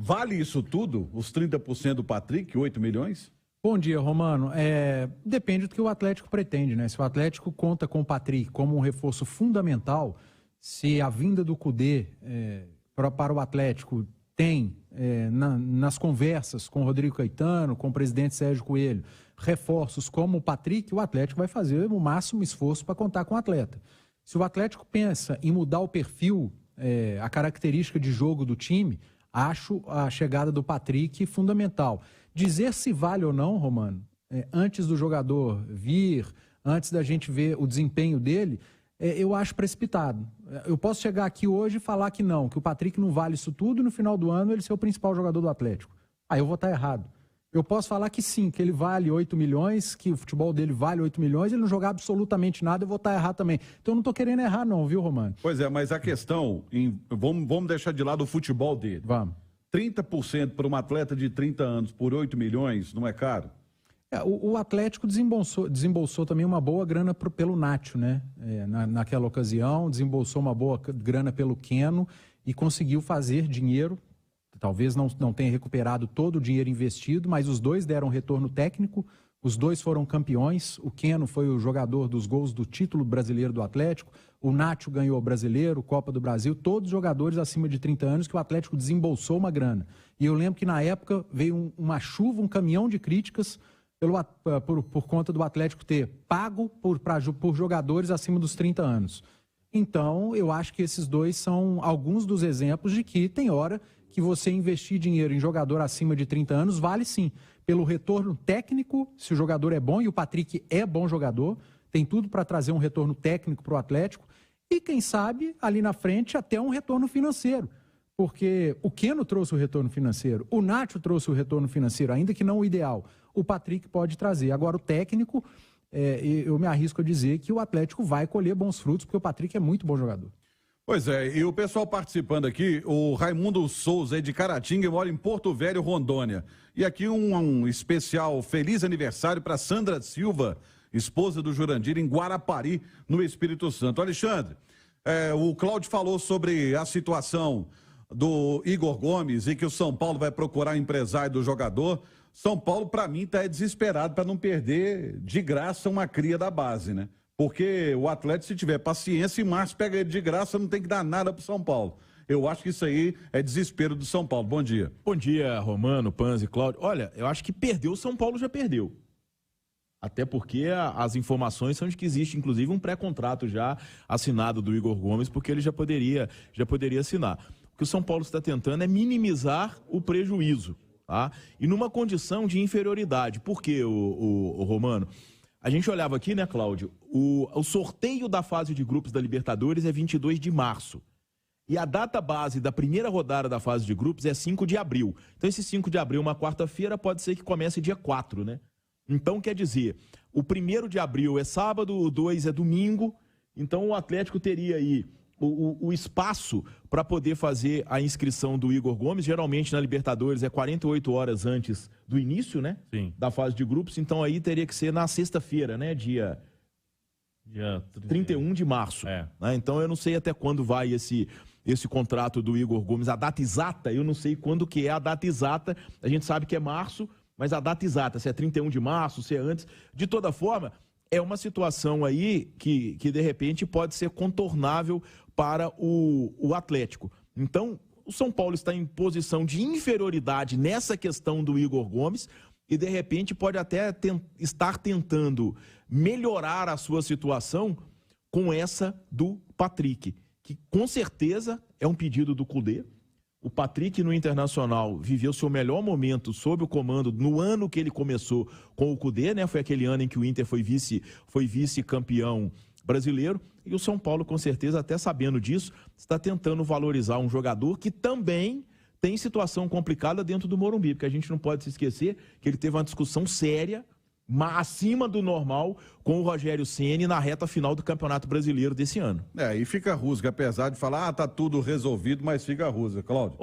Vale isso tudo? Os 30% do Patrick, 8 milhões? Bom dia, Romano. Depende do que o Atlético pretende, né? Se o Atlético conta com o Patrick como um reforço fundamental, se a vinda do Kudê para o Atlético tem, nas conversas com o Rodrigo Caetano, com o presidente Sérgio Coelho, reforços como o Patrick, o Atlético vai fazer o máximo esforço para contar com o atleta. Se o Atlético pensa em mudar o perfil, a característica de jogo do time, acho a chegada do Patrick fundamental. Dizer se vale ou não, Romano, antes do jogador vir, antes da gente ver o desempenho dele, eu acho precipitado. Eu posso chegar aqui hoje e falar que não, que o Patrick não vale isso tudo e no final do ano ele ser o principal jogador do Atlético. Aí eu vou estar errado. Eu posso falar que sim, que ele vale 8 milhões, que o futebol dele vale 8 milhões, ele não jogar absolutamente nada, eu vou estar errado também. Então eu não estou querendo errar não, viu, Romano? Pois é, mas a questão, vamos deixar de lado o futebol dele. Vamos. 30% para um atleta de 30 anos por 8 milhões não é caro? O Atlético desembolsou também uma boa grana pelo Nacho, né? Naquela ocasião, desembolsou uma boa grana pelo Keno e conseguiu fazer dinheiro. Talvez não tenha recuperado todo o dinheiro investido, mas os dois deram retorno técnico, os dois foram campeões. O Keno foi o jogador dos gols do título brasileiro do Atlético, o Nacho ganhou o Brasileiro, Copa do Brasil, todos jogadores acima de 30 anos que o Atlético desembolsou uma grana. E eu lembro que na época veio uma chuva, um caminhão de críticas por conta do Atlético ter pago por jogadores acima dos 30 anos. Então, eu acho que esses dois são alguns dos exemplos de que tem hora que você investir dinheiro em jogador acima de 30 anos vale sim, pelo retorno técnico, se o jogador é bom, e o Patrick é bom jogador, tem tudo para trazer um retorno técnico para o Atlético, e quem sabe, ali na frente, até um retorno financeiro, porque o Keno trouxe o retorno financeiro, o Nacho trouxe o retorno financeiro, ainda que não o ideal, o Patrick pode trazer. Agora, o técnico, eu me arrisco a dizer que o Atlético vai colher bons frutos, porque o Patrick é muito bom jogador. Pois é, e o pessoal participando aqui, o Raimundo Souza, de Caratinga, mora em Porto Velho, Rondônia. E aqui um especial feliz aniversário para Sandra Silva, esposa do Jurandir, em Guarapari, no Espírito Santo. Alexandre, o Cláudio falou sobre a situação do Igor Gomes e que o São Paulo vai procurar empresário do jogador. São Paulo, para mim, está desesperado para não perder de graça uma cria da base, né? Porque o Atlético, se tiver paciência, em março pega ele de graça, não tem que dar nada para o São Paulo. Eu acho que isso aí é desespero do São Paulo. Bom dia. Bom dia, Romano, Panzi, Cláudio. Olha, eu acho que perdeu, o São Paulo já perdeu. Até porque as informações são de que existe, inclusive, um pré-contrato já assinado do Igor Gomes, porque ele já poderia assinar. O que o São Paulo está tentando é minimizar o prejuízo, tá? E numa condição de inferioridade. Por quê, o Romano? A gente olhava aqui, né, Cláudio? O sorteio da fase de grupos da Libertadores é 22 de março. E a data base da primeira rodada da fase de grupos é 5 de abril. Então, esse 5 de abril, uma quarta-feira, pode ser que comece dia 4, né? Então, quer dizer, o 1º de abril é sábado, o 2 é domingo. Então, o Atlético teria aí o espaço para poder fazer a inscrição do Igor Gomes. Geralmente na Libertadores é 48 horas antes do início, né? Sim. Da fase de grupos. Então aí teria que ser na sexta-feira, né? Dia 31 de março. Né? Então eu não sei até quando vai esse contrato do Igor Gomes. A data exata, eu não sei quando que é a data exata. A gente sabe que é março, mas a data exata, se é 31 de março, se é antes. De toda forma, é uma situação aí que de repente pode ser contornável para o Atlético. Então, o São Paulo está em posição de inferioridade nessa questão do Igor Gomes e de repente pode até estar tentando melhorar a sua situação com essa do Patrick, que com certeza é um pedido do Kudê. O Patrick no Internacional viveu seu melhor momento sob o comando no ano que ele começou com o Kudê, né? Foi aquele ano em que o Inter foi vice-campeão brasileiro. E o São Paulo, com certeza, até sabendo disso, está tentando valorizar um jogador que também tem situação complicada dentro do Morumbi, porque a gente não pode se esquecer que ele teve uma discussão séria, acima do normal, com o Rogério Ceni na reta final do Campeonato Brasileiro desse ano. E fica rusga, apesar de falar, tá tudo resolvido, mas fica rusga, Cláudio.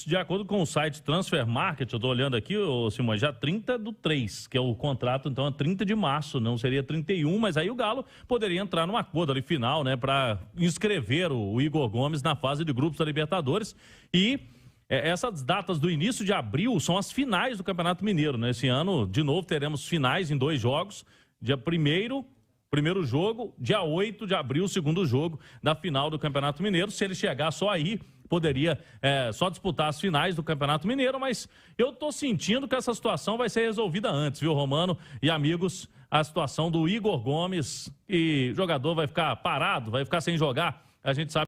De acordo com o site Transfer Market, eu tô olhando aqui, Simões, já 30/3, que é o contrato, então é 30 de março, não seria 31, mas aí o Galo poderia entrar num acordo ali final, né, para inscrever o Igor Gomes na fase de grupos da Libertadores e essas datas do início de abril são as finais do Campeonato Mineiro, né? Esse ano, de novo, teremos finais em 2 jogos. Dia 1º, primeiro jogo, dia 8 de abril, segundo jogo da final do Campeonato Mineiro. Se ele chegar só aí, poderia só disputar as finais do Campeonato Mineiro, mas eu tô sentindo que essa situação vai ser resolvida antes, viu, Romano e amigos? A situação do Igor Gomes, e o jogador vai ficar parado, vai ficar sem jogar, a gente sabe...